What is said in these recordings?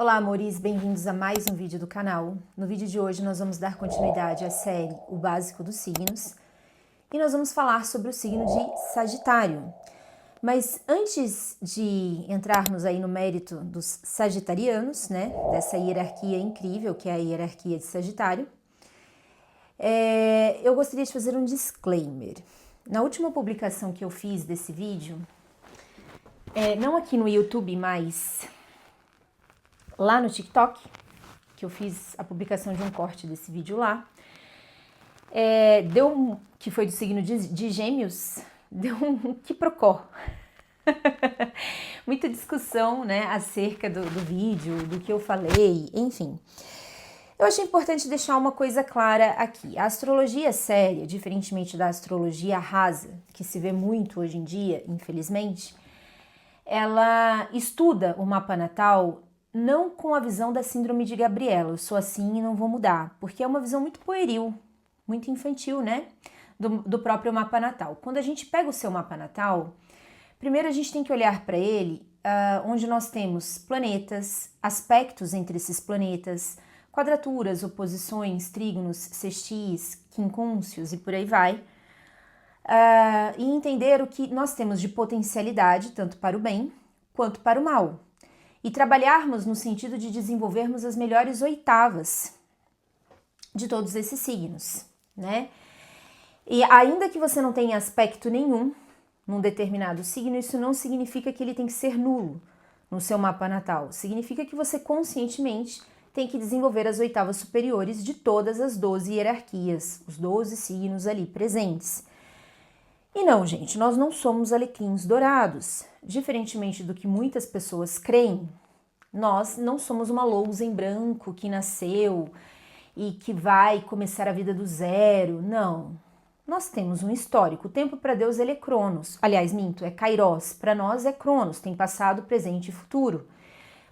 Olá, amores, bem-vindos a mais um vídeo do canal. No vídeo de hoje nós vamos dar continuidade à série O Básico dos Signos e nós vamos falar sobre o signo de Sagitário. Mas antes de entrarmos aí no mérito dos sagitarianos, né, dessa hierarquia incrível que é a hierarquia de Sagitário, eu gostaria de fazer um disclaimer. Na última publicação que eu fiz desse vídeo, não aqui no YouTube, mas lá no TikTok, que eu fiz a publicação de um corte desse vídeo lá, que foi do signo de Gêmeos, deu um quiprocó. Muita discussão, né, acerca do vídeo, do que eu falei, enfim. Eu achei importante deixar uma coisa clara aqui. A astrologia séria, diferentemente da astrologia rasa, que se vê muito hoje em dia, infelizmente, ela estuda o mapa natal não com a visão da síndrome de Gabriela, eu sou assim e não vou mudar, porque é uma visão muito pueril, muito infantil, né, do próprio mapa natal. Quando a gente pega o seu mapa natal, primeiro a gente tem que olhar para ele, onde nós temos planetas, aspectos entre esses planetas, quadraturas, oposições, trígonos, sextis, quincúncios e por aí vai, e entender o que nós temos de potencialidade, tanto para o bem quanto para o mal. E trabalharmos no sentido de desenvolvermos as melhores oitavas de todos esses signos, né? E ainda que você não tenha aspecto nenhum num determinado signo, isso não significa que ele tem que ser nulo no seu mapa natal. Significa que você conscientemente tem que desenvolver as oitavas superiores de todas as 12 hierarquias, os 12 signos ali presentes. E não, gente, nós não somos alecrins dourados. Diferentemente do que muitas pessoas creem, nós não somos uma lousa em branco que nasceu e que vai começar a vida do zero. Não. Nós temos um histórico. O tempo para Deus ele é Cronos. Aliás, minto, é Kairos. Para nós é Cronos, tem passado, presente e futuro.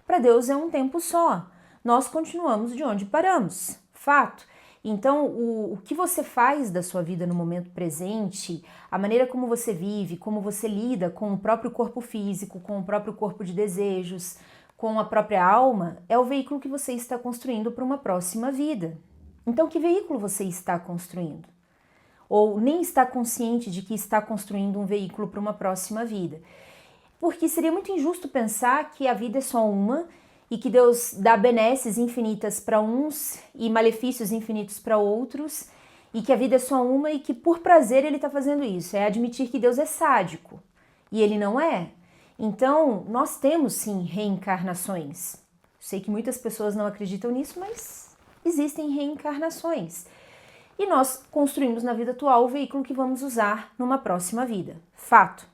Para Deus é um tempo só. Nós continuamos de onde paramos. Fato. Então, o que você faz da sua vida no momento presente, a maneira como você vive, como você lida com o próprio corpo físico, com o próprio corpo de desejos, com a própria alma, é o veículo que você está construindo para uma próxima vida. Então, que veículo você está construindo? Ou nem está consciente de que está construindo um veículo para uma próxima vida? Porque seria muito injusto pensar que a vida é só uma e que Deus dá benesses infinitas para uns e malefícios infinitos para outros, e que a vida é só uma e que por prazer ele está fazendo isso. É admitir que Deus é sádico, e ele não é. Então, nós temos sim reencarnações. Sei que muitas pessoas não acreditam nisso, mas existem reencarnações. E nós construímos na vida atual o veículo que vamos usar numa próxima vida. Fato.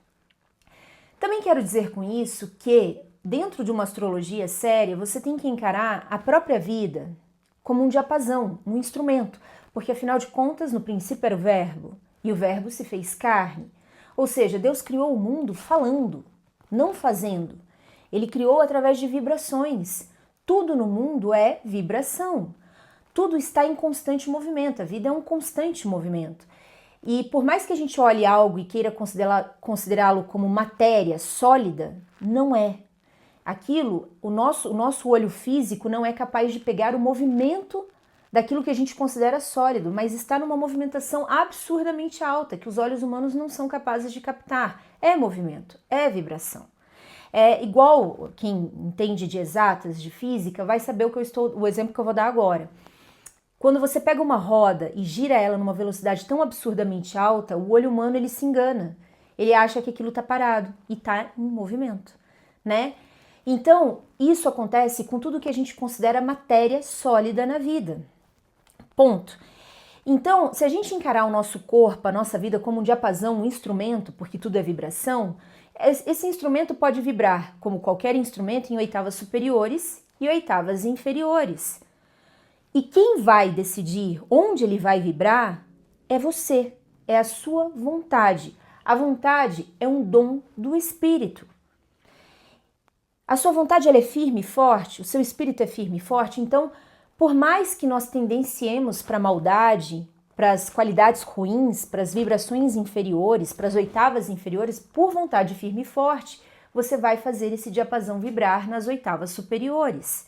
Também quero dizer com isso que dentro de uma astrologia séria, você tem que encarar a própria vida como um diapasão, um instrumento, porque afinal de contas, no princípio era o verbo, e o verbo se fez carne. Ou seja, Deus criou o mundo falando, não fazendo. Ele criou através de vibrações. Tudo no mundo é vibração. Tudo está em constante movimento, a vida é um constante movimento. E por mais que a gente olhe algo e queira considerá-lo como matéria sólida, não é. Aquilo, o nosso olho físico não é capaz de pegar o movimento daquilo que a gente considera sólido, mas está numa movimentação absurdamente alta, que os olhos humanos não são capazes de captar. É movimento, é vibração. É igual quem entende de exatas, de física, vai saber o exemplo que eu vou dar agora. Quando você pega uma roda e gira ela numa velocidade tão absurdamente alta, o olho humano ele se engana. Ele acha que aquilo está parado e está em movimento, né? Então, isso acontece com tudo que a gente considera matéria sólida na vida. Ponto. Então, se a gente encarar o nosso corpo, a nossa vida como um diapasão, um instrumento, porque tudo é vibração, esse instrumento pode vibrar, como qualquer instrumento, em oitavas superiores e oitavas inferiores. E quem vai decidir onde ele vai vibrar é você, é a sua vontade. A vontade é um dom do espírito. A sua vontade ela é firme e forte, o seu espírito é firme e forte, então, por mais que nós tendenciemos para a maldade, para as qualidades ruins, para as vibrações inferiores, para as oitavas inferiores, por vontade firme e forte, você vai fazer esse diapasão vibrar nas oitavas superiores.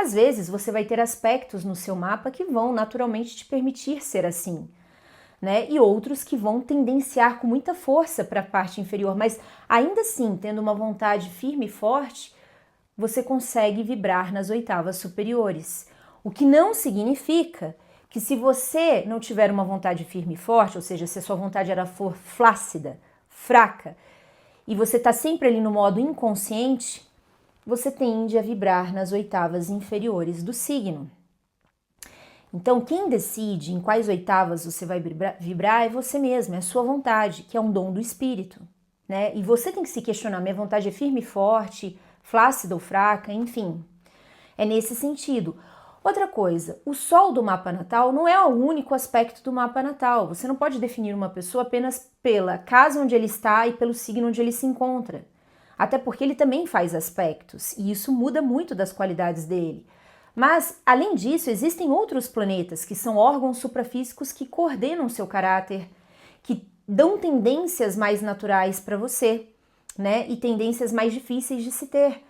Às vezes você vai ter aspectos no seu mapa que vão naturalmente te permitir ser assim, né? E outros que vão tendenciar com muita força para a parte inferior, mas ainda assim, tendo uma vontade firme e forte, você consegue vibrar nas oitavas superiores. O que não significa que se você não tiver uma vontade firme e forte, ou seja, se a sua vontade ela for flácida, fraca, e você está sempre ali no modo inconsciente, você tende a vibrar nas oitavas inferiores do signo. Então, quem decide em quais oitavas você vai vibrar é você mesmo, é a sua vontade, que é um dom do espírito, né? E você tem que se questionar, minha vontade é firme e forte, flácida ou fraca, enfim. É nesse sentido. Outra coisa, o sol do mapa natal não é o único aspecto do mapa natal. Você não pode definir uma pessoa apenas pela casa onde ele está e pelo signo onde ele se encontra. Até porque ele também faz aspectos, e isso muda muito das qualidades dele. Mas, além disso, existem outros planetas que são órgãos suprafísicos que coordenam seu caráter, que dão tendências mais naturais para você, né? E tendências mais difíceis de se ter.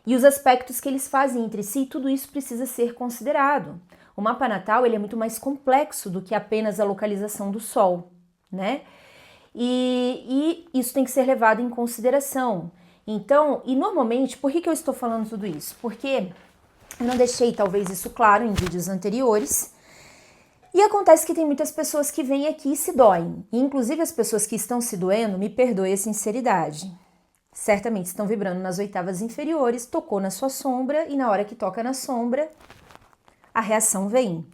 E os aspectos que eles fazem entre si, tudo isso precisa ser considerado. O mapa natal ele é muito mais complexo do que apenas a localização do Sol, né? E isso tem que ser levado em consideração. Então, e normalmente, por que eu estou falando tudo isso? Porque eu não deixei talvez isso claro em vídeos anteriores. E acontece que tem muitas pessoas que vêm aqui e se doem. E inclusive as pessoas que estão se doendo, me perdoe a sinceridade. Certamente estão vibrando nas oitavas inferiores, tocou na sua sombra e na hora que toca na sombra, a reação vem.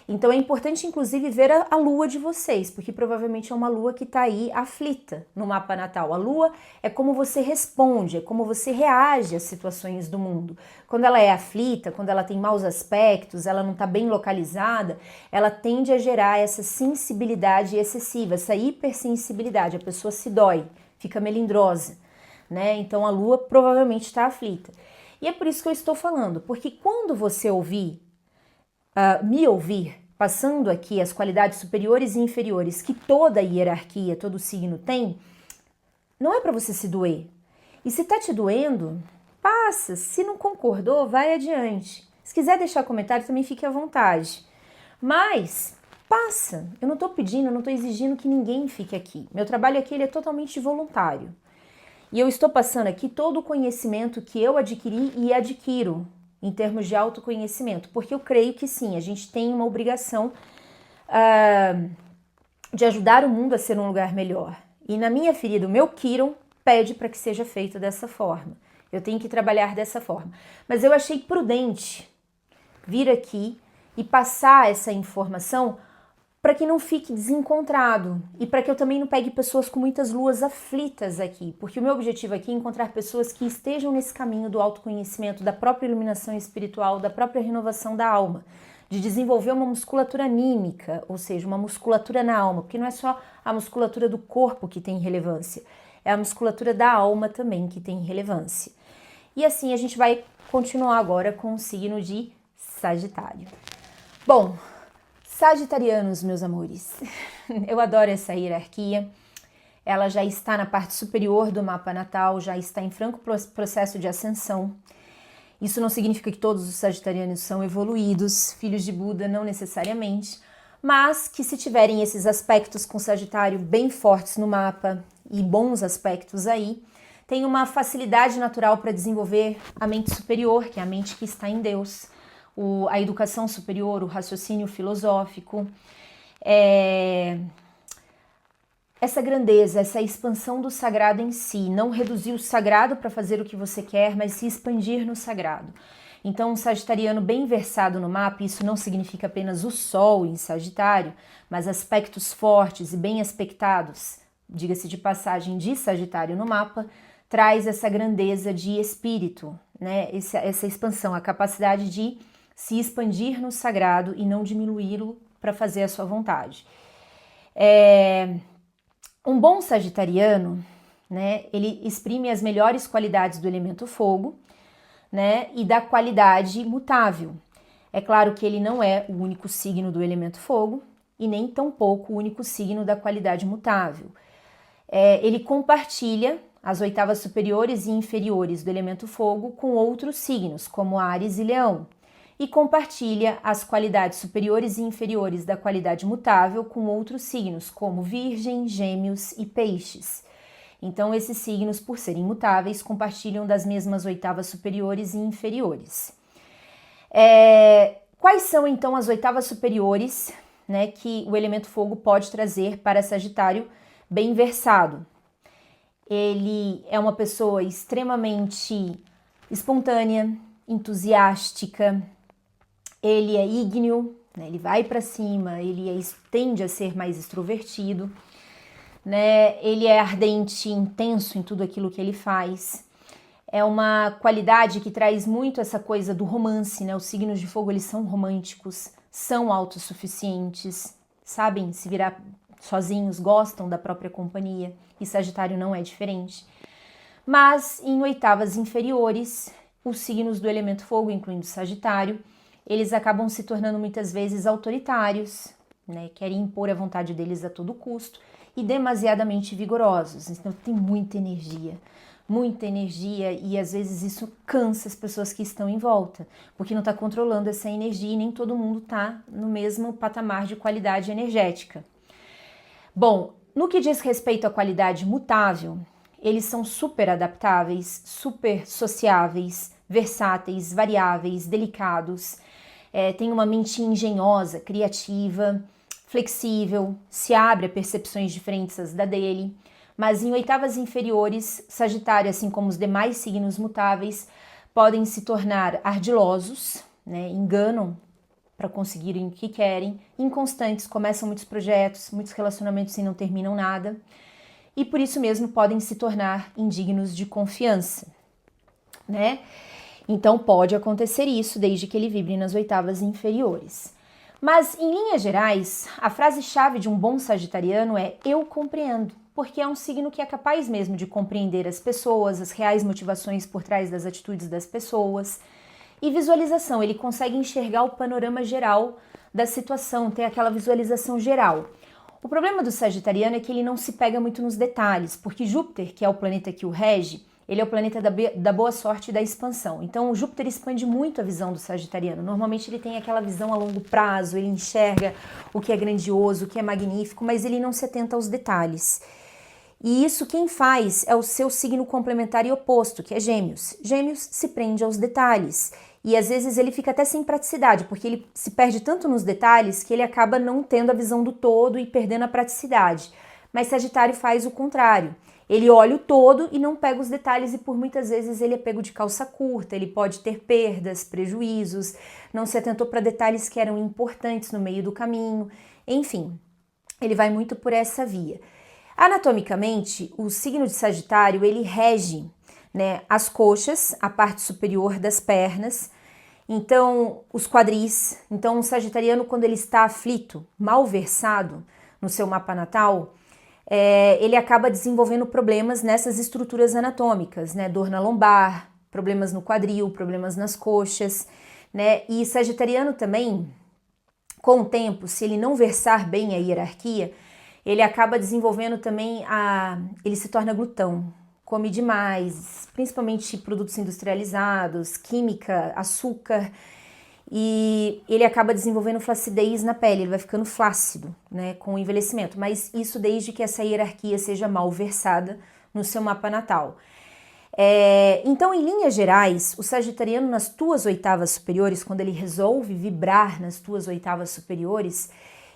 Então é importante inclusive ver a lua de vocês, porque provavelmente é uma lua que está aí aflita no mapa natal. A lua é como você responde, é como você reage às situações do mundo. Quando ela é aflita, quando ela tem maus aspectos, ela não está bem localizada, ela tende a gerar essa sensibilidade excessiva, essa hipersensibilidade. A pessoa se dói, fica melindrosa, né? Então a lua provavelmente está aflita. E é por isso que eu estou falando, porque quando você me ouvir, passando aqui as qualidades superiores e inferiores que toda hierarquia, todo signo tem, não é para você se doer. E se tá te doendo, passa. Se não concordou, vai adiante. Se quiser deixar comentário, também fique à vontade. Mas passa. Eu não tô pedindo, eu não tô exigindo que ninguém fique aqui. Meu trabalho aqui ele é totalmente voluntário. E eu estou passando aqui todo o conhecimento que eu adquiri e adquiro em termos de autoconhecimento, porque eu creio que sim, a gente tem uma obrigação de ajudar o mundo a ser um lugar melhor. E na minha ferida, o meu Quiron pede para que seja feito dessa forma. Eu tenho que trabalhar dessa forma. Mas eu achei prudente vir aqui e passar essa informação para que não fique desencontrado e para que eu também não pegue pessoas com muitas luas aflitas aqui, porque o meu objetivo aqui é encontrar pessoas que estejam nesse caminho do autoconhecimento, da própria iluminação espiritual, da própria renovação da alma, de desenvolver uma musculatura anímica, ou seja, uma musculatura na alma, porque não é só a musculatura do corpo que tem relevância, é a musculatura da alma também que tem relevância. E assim a gente vai continuar agora com o signo de Sagitário. Bom, Sagitarianos, meus amores, eu adoro essa hierarquia, ela já está na parte superior do mapa natal, já está em franco processo de ascensão. Isso não significa que todos os sagitarianos são evoluídos, filhos de Buda, não necessariamente, mas que se tiverem esses aspectos com Sagitário bem fortes no mapa e bons aspectos aí, tem uma facilidade natural para desenvolver a mente superior, que é a mente que está em Deus, a educação superior, o raciocínio filosófico, essa grandeza, essa expansão do sagrado em si, não reduzir o sagrado para fazer o que você quer, mas se expandir no sagrado. Então, um sagitariano bem versado no mapa, isso não significa apenas o Sol em Sagitário, mas aspectos fortes e bem aspectados, diga-se de passagem, de Sagitário no mapa, traz essa grandeza de espírito, né? Essa expansão, a capacidade de se expandir no sagrado e não diminuí-lo para fazer a sua vontade. Um bom sagitariano, né, ele exprime as melhores qualidades do elemento fogo, né, e da qualidade mutável. É claro que ele não é o único signo do elemento fogo e nem tampouco o único signo da qualidade mutável. Ele compartilha as oitavas superiores e inferiores do elemento fogo com outros signos, como Áries e Leão. e compartilha as qualidades superiores e inferiores da qualidade mutável com outros signos, como Virgem, Gêmeos e Peixes. Então, esses signos, por serem mutáveis, compartilham das mesmas oitavas superiores e inferiores. Quais são, então, as oitavas superiores, né, que o elemento fogo pode trazer para Sagitário bem versado? Ele é uma pessoa extremamente espontânea, entusiástica, ele é ígneo, né? Ele vai para cima, tende a ser mais extrovertido, né? Ele é ardente, intenso em tudo aquilo que ele faz. É uma qualidade que traz muito essa coisa do romance, né? Os signos de fogo, eles são românticos, são autossuficientes, sabem se virar sozinhos, gostam da própria companhia, e Sagitário não é diferente. Mas em oitavas inferiores, os signos do elemento fogo, incluindo Sagitário, eles acabam se tornando muitas vezes autoritários, né? Querem impor a vontade deles a todo custo e demasiadamente vigorosos. Então tem muita energia e às vezes isso cansa as pessoas que estão em volta, porque não está controlando essa energia e nem todo mundo está no mesmo patamar de qualidade energética. Bom, no que diz respeito à qualidade mutável, eles são super adaptáveis, super sociáveis, versáteis, variáveis, delicados, tem uma mente engenhosa, criativa, flexível, se abre a percepções diferentes da dele, mas em oitavas inferiores, Sagitário, assim como os demais signos mutáveis, podem se tornar ardilosos, né, enganam para conseguirem o que querem, inconstantes, começam muitos projetos, muitos relacionamentos e não terminam nada, e por isso mesmo podem se tornar indignos de confiança, né? Então pode acontecer isso desde que ele vibre nas oitavas inferiores. Mas em linhas gerais, a frase-chave de um bom sagitariano é eu compreendo, porque é um signo que é capaz mesmo de compreender as pessoas, as reais motivações por trás das atitudes das pessoas. E visualização, ele consegue enxergar o panorama geral da situação, ter aquela visualização geral. O problema do sagitariano é que ele não se pega muito nos detalhes, porque Júpiter, que é o planeta que o rege, ele é o planeta da boa sorte e da expansão. Então, o Júpiter expande muito a visão do sagitariano. Normalmente, ele tem aquela visão a longo prazo, ele enxerga o que é grandioso, o que é magnífico, mas ele não se atenta aos detalhes. E isso quem faz é o seu signo complementar e oposto, que é Gêmeos. Gêmeos se prende aos detalhes. E às vezes ele fica até sem praticidade, porque ele se perde tanto nos detalhes que ele acaba não tendo a visão do todo e perdendo a praticidade. Mas Sagitário faz o contrário. Ele olha o todo e não pega os detalhes e por muitas vezes ele é pego de calça curta, ele pode ter perdas, prejuízos, não se atentou para detalhes que eram importantes no meio do caminho, enfim, ele vai muito por essa via. Anatomicamente, o signo de Sagitário, ele rege, né, as coxas, a parte superior das pernas, então os quadris. Então o sagitariano, quando ele está aflito, mal versado no seu mapa natal, ele acaba desenvolvendo problemas nessas estruturas anatômicas, né? Dor na lombar, problemas no quadril, problemas nas coxas, né? E sagitariano também, com o tempo, se ele não versar bem a hierarquia, ele acaba desenvolvendo também ele se torna glutão, come demais, principalmente produtos industrializados, química, açúcar, e ele acaba desenvolvendo flacidez na pele, ele vai ficando flácido, né, com o envelhecimento, mas isso desde que essa hierarquia seja mal versada no seu mapa natal. Então, em linhas gerais, o sagitariano nas tuas oitavas superiores, quando ele resolve vibrar nas tuas oitavas superiores,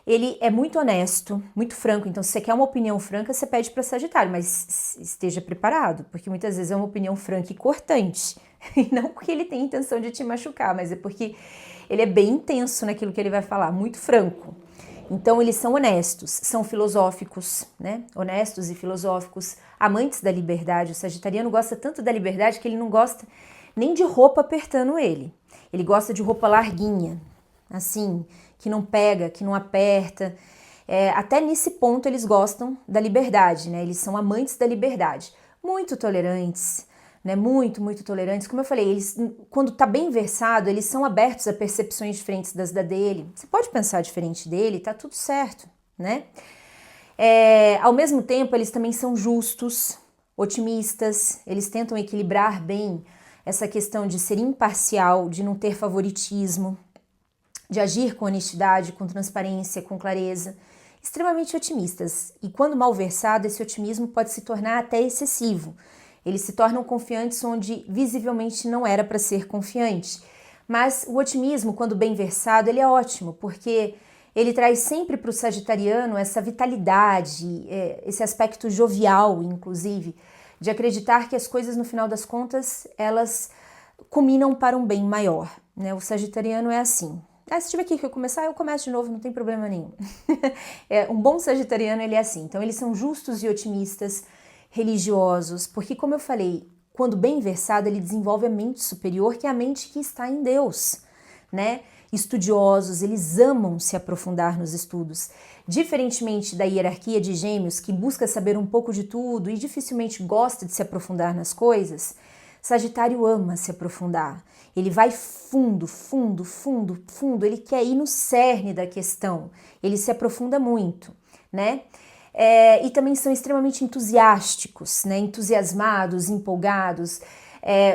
ele é muito honesto, muito franco. Então, se você quer uma opinião franca, você pede para Sagitário, mas esteja preparado, porque muitas vezes é uma opinião franca e cortante. E não porque ele tem intenção de te machucar, mas é porque ele é bem intenso naquilo que ele vai falar, muito franco. Então, eles são honestos, são filosóficos, né? Honestos e filosóficos, amantes da liberdade. O sagitariano gosta tanto da liberdade que ele não gosta nem de roupa apertando ele. Ele gosta de roupa larguinha, assim, que não pega, que não aperta. Até nesse ponto eles gostam da liberdade, né? Eles são amantes da liberdade. Muito tolerantes, né? Muito, muito tolerantes. Como eu falei, eles, quando tá bem versado, eles são abertos a percepções diferentes das da dele. Você pode pensar diferente dele, tá tudo certo, né? Ao mesmo tempo, eles também são justos, otimistas, eles tentam equilibrar bem essa questão de ser imparcial, de não ter favoritismo, de agir com honestidade, com transparência, com clareza, extremamente otimistas. E quando mal versado, esse otimismo pode se tornar até excessivo. Eles se tornam confiantes onde visivelmente não era para ser confiante. Mas o otimismo, quando bem versado, ele é ótimo, porque ele traz sempre para o sagitariano essa vitalidade, esse aspecto jovial, inclusive, de acreditar que as coisas, no final das contas, elas culminam para um bem maior, né? O sagitariano é assim. Se tiver aqui que eu começar, eu começo de novo, não tem problema nenhum. Um bom sagitariano, ele é assim. Então, eles são justos e otimistas, religiosos, porque, como eu falei, quando bem versado, ele desenvolve a mente superior, que é a mente que está em Deus, né? Estudiosos, eles amam se aprofundar nos estudos. Diferentemente da hierarquia de Gêmeos, que busca saber um pouco de tudo e dificilmente gosta de se aprofundar nas coisas, Sagitário ama se aprofundar. Ele vai fundo, fundo, fundo, fundo, ele quer ir no cerne da questão, ele se aprofunda muito, né? E também são extremamente entusiásticos, né? Entusiasmados, empolgados.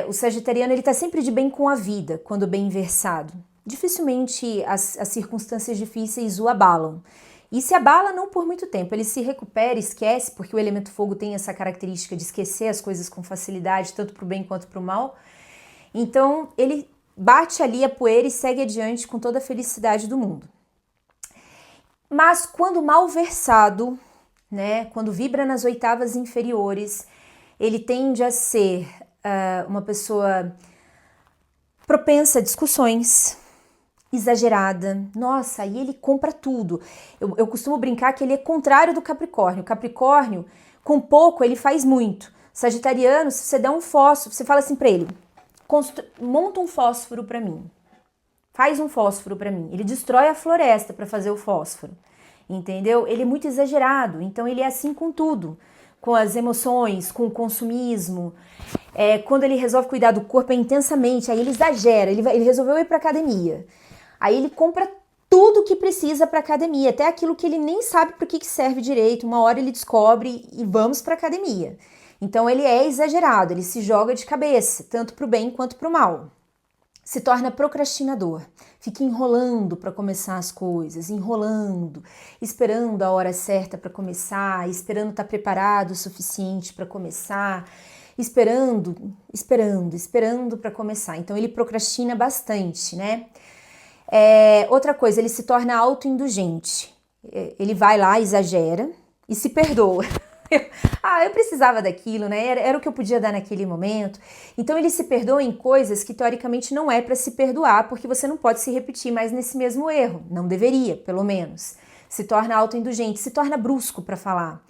O sagitariano, ele está sempre de bem com a vida, quando bem versado. Dificilmente as circunstâncias difíceis o abalam. E se abala não por muito tempo, ele se recupera, esquece, porque o elemento fogo tem essa característica de esquecer as coisas com facilidade, tanto para o bem quanto para o mal. Então, ele bate ali a poeira e segue adiante com toda a felicidade do mundo. Mas quando mal versado, né, quando vibra nas oitavas inferiores, ele tende a ser uma pessoa propensa a discussões, exagerada. Nossa, aí ele compra tudo. Eu costumo brincar que ele é contrário do Capricórnio. O Capricórnio, com pouco, ele faz muito. Sagitariano, se você dá um fósforo, você fala assim pra ele, monta um fósforo pra mim. Faz um fósforo pra mim. Ele destrói a floresta pra fazer o fósforo. Entendeu? Ele é muito exagerado. Então ele é assim com tudo. Com as emoções, com o consumismo. Quando ele resolve cuidar do corpo intensamente, aí ele exagera. Ele resolveu ir pra academia. Aí ele compra tudo que precisa para academia, até aquilo que ele nem sabe para que serve direito. Uma hora ele descobre e vamos para academia. Então ele é exagerado, ele se joga de cabeça, tanto para o bem quanto para o mal. Se torna procrastinador, fica enrolando para começar as coisas, enrolando, esperando a hora certa para começar, esperando estar preparado o suficiente para começar, esperando para começar. Então ele procrastina bastante, né? Outra coisa, ele se torna autoindulgente. Ele vai lá, exagera e se perdoa. Eu precisava daquilo, né? Era o que eu podia dar naquele momento. Então ele se perdoa em coisas que teoricamente não é para se perdoar, porque você não pode se repetir mais nesse mesmo erro. Não deveria, pelo menos. Se torna autoindulgente, se torna brusco para falar.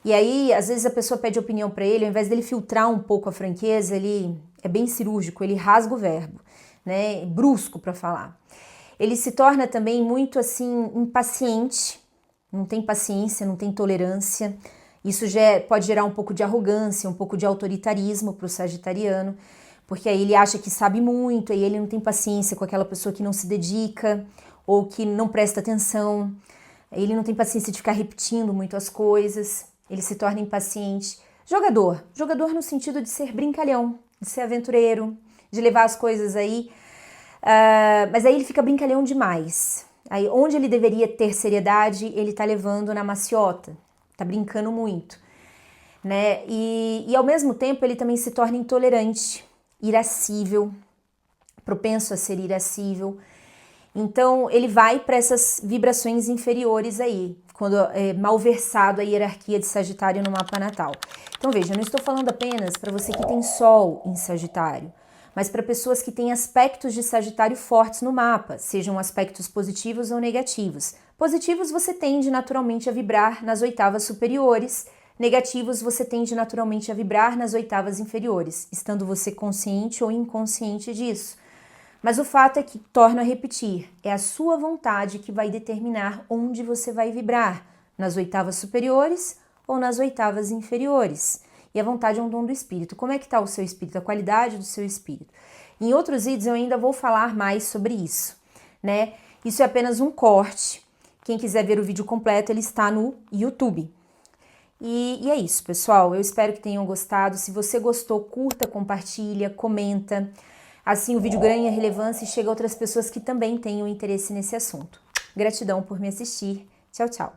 E aí, às vezes a pessoa pede opinião para ele, ao invés dele filtrar um pouco a franqueza, ele é bem cirúrgico, ele rasga o verbo, né? Brusco para falar. Ele se torna também muito assim impaciente, não tem paciência, não tem tolerância. Isso pode gerar um pouco de arrogância, um pouco de autoritarismo para o sagitariano, porque aí ele acha que sabe muito, aí ele não tem paciência com aquela pessoa que não se dedica ou que não presta atenção. Ele não tem paciência de ficar repetindo muito as coisas, ele se torna impaciente. Jogador no sentido de ser brincalhão, de ser aventureiro, de levar as coisas aí. Mas aí ele fica brincalhão demais. Aí onde ele deveria ter seriedade, ele tá levando na maciota, tá brincando muito, né? E ao mesmo tempo ele também se torna intolerante, irascível, propenso a ser irascível. Então ele vai para essas vibrações inferiores aí, quando é mal versado a hierarquia de Sagitário no mapa natal. Então veja, eu não estou falando apenas para você que tem Sol em Sagitário, mas para pessoas que têm aspectos de Sagitário fortes no mapa, sejam aspectos positivos ou negativos. Positivos você tende naturalmente a vibrar nas oitavas superiores, negativos você tende naturalmente a vibrar nas oitavas inferiores, estando você consciente ou inconsciente disso. Mas o fato é que, torno a repetir, é a sua vontade que vai determinar onde você vai vibrar, nas oitavas superiores ou nas oitavas inferiores. E a vontade é um dom do espírito. Como é que está o seu espírito, a qualidade do seu espírito? Em outros vídeos eu ainda vou falar mais sobre isso, né? Isso é apenas um corte. Quem quiser ver o vídeo completo, ele está no YouTube. E é isso, pessoal. Eu espero que tenham gostado. Se você gostou, curta, compartilha, comenta. Assim o vídeo ganha relevância e chega a outras pessoas que também tenham interesse nesse assunto. Gratidão por me assistir. Tchau, tchau.